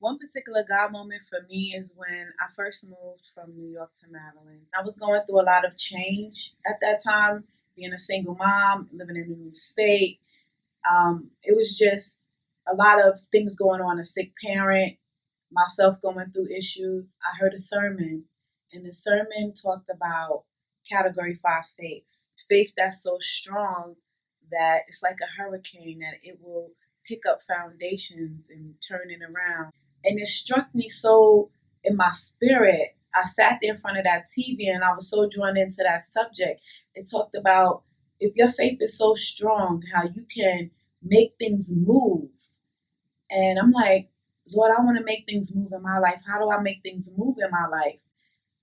One particular God moment for me is when I first moved from New York to Maryland. I was going through a lot of change at that time, being a single mom, living in a new state. It was just a lot of things going on, a sick parent, myself going through issues. I heard a sermon, and the sermon talked about category 5 faith. Faith that's so strong that it's like a hurricane, that it will pick up foundations and turn it around. And it struck me so in my spirit. I sat there in front of that TV and I was so drawn into that subject. It talked about if your faith is so strong, how you can make things move. And I'm like, Lord, I want to make things move in my life. How do I make things move in my life?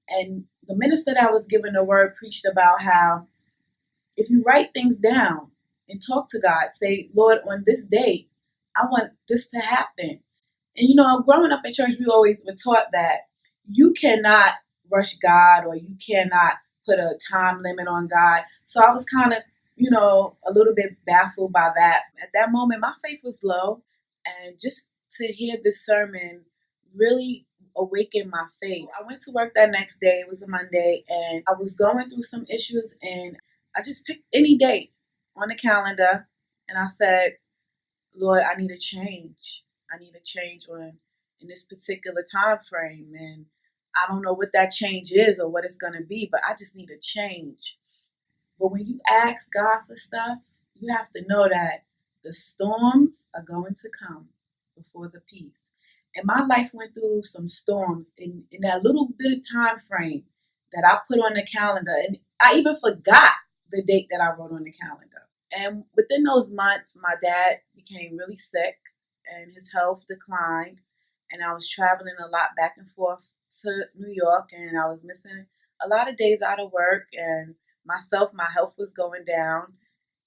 And the minister that was giving the word preached about how if you write things down and talk to God, say, Lord, on this date, I want this to happen. And growing up in church, we always were taught that you cannot rush God or you cannot put a time limit on God. So I was kind of, a little bit baffled by that. At that moment, my faith was low. And just to hear this sermon really awakened my faith. I went to work that next day. It was a Monday. And I was going through some issues. And I just picked any date on the calendar. And I said, Lord, I need a change. I need a change in this particular time frame. And I don't know what that change is or what it's going to be, but I just need a change. But when you ask God for stuff, you have to know that the storms are going to come before the peace. And my life went through some storms in that little bit of time frame that I put on the calendar. And I even forgot the date that I wrote on the calendar. And within those months, my dad became really sick and his health declined. And I was traveling a lot back and forth to New York, and I was missing a lot of days out of work. And my health was going down.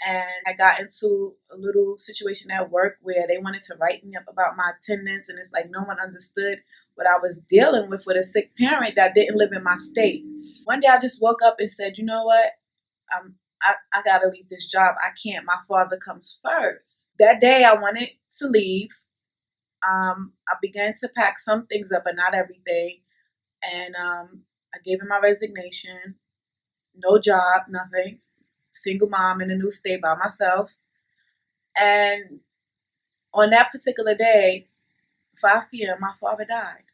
And I got into a little situation at work where they wanted to write me up about my attendance. And it's like no one understood what I was dealing with a sick parent that didn't live in my state. One day I just woke up and said, you know what? I got to leave this job. I can't. My father comes first. That day I wanted to leave. I began to pack some things up, but not everything. And I gave him my resignation. No job, nothing. Single mom in a new state by myself. And on that particular day, 5 p.m., my father died.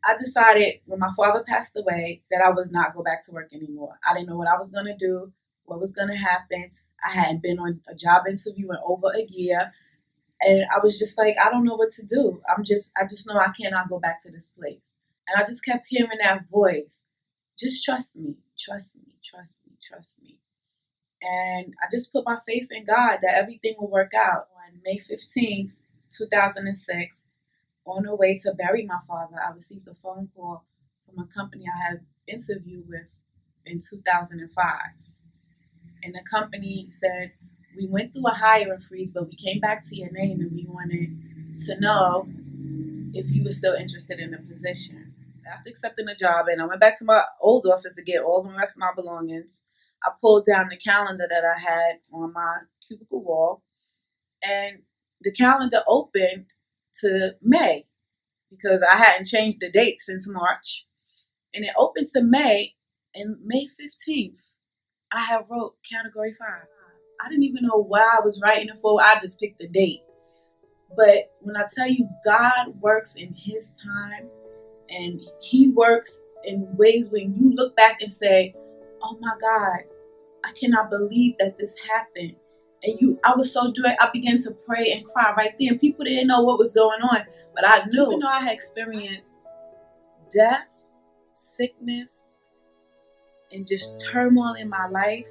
I decided when my father passed away that I was not go back to work anymore. I didn't know what I was going to do, what was going to happen. I hadn't been on a job interview in over a year. And I was just like, I don't know what to do. I just know I cannot go back to this place. And I just kept hearing that voice. Just trust me, trust me, trust me, trust me. And I just put my faith in God that everything will work out. On May 15th, 2006, on the way to bury my father, I received a phone call from a company I had interviewed with in 2005. And the company said, we went through a hiring freeze, but we came back to your name and we wanted to know if you were still interested in the position. After accepting the job, and I went back to my old office to get all the rest of my belongings, I pulled down the calendar that I had on my cubicle wall, and the calendar opened to May because I hadn't changed the date since March. And it opened to May, and May 15th, I had wrote category 5. I didn't even know why I was writing it for. I just picked the date. But when I tell you God works in his time, and he works in ways when you look back and say, oh my God, I cannot believe that this happened. And I was so joyous. I began to pray and cry right there. And people didn't know what was going on. But I knew, even though I had experienced death, sickness, and just turmoil in my life,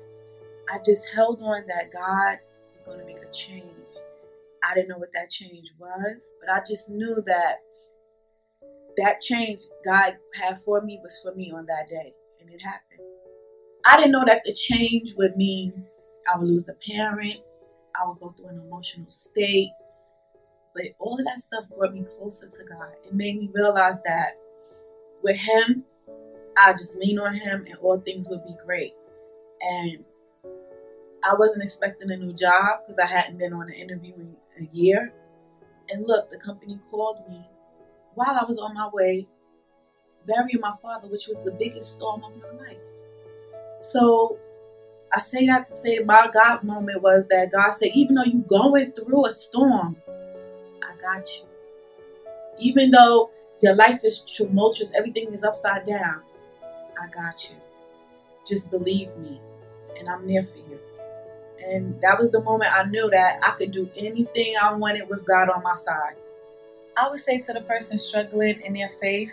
I just held on that God was going to make a change. I didn't know what that change was, but I just knew that change God had for me was for me on that day, and it happened. I didn't know that the change would mean I would lose a parent, I would go through an emotional state, but all of that stuff brought me closer to God. It made me realize that with him, I just lean on him and all things would be great. And I wasn't expecting a new job because I hadn't been on an interview in a year. And look, the company called me while I was on my way burying my father, which was the biggest storm of my life. So I say that to say my God moment was that God said, even though you're going through a storm, I got you. Even though your life is tumultuous, everything is upside down, I got you. Just believe me, and I'm there for you. And that was the moment I knew that I could do anything I wanted with God on my side. I would say to the person struggling in their faith,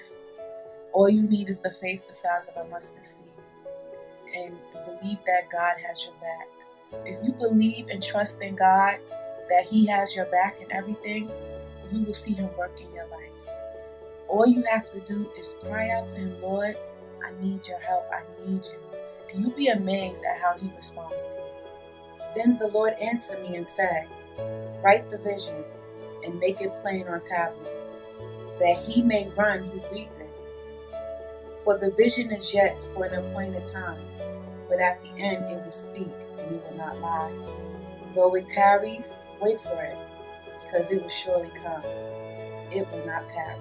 all you need is the faith the size of a mustard seed. And believe that God has your back. If you believe and trust in God that He has your back in everything, you will see Him work in your life. All you have to do is cry out to Him, Lord, I need your help, I need you. And you'll be amazed at how He responds to you. Then the Lord answered me and said, write the vision and make it plain on tablets, that he may run who reads it. For the vision is yet for an appointed time, but at the end it will speak, and it will not lie. Though it tarries, wait for it, because it will surely come. It will not tarry.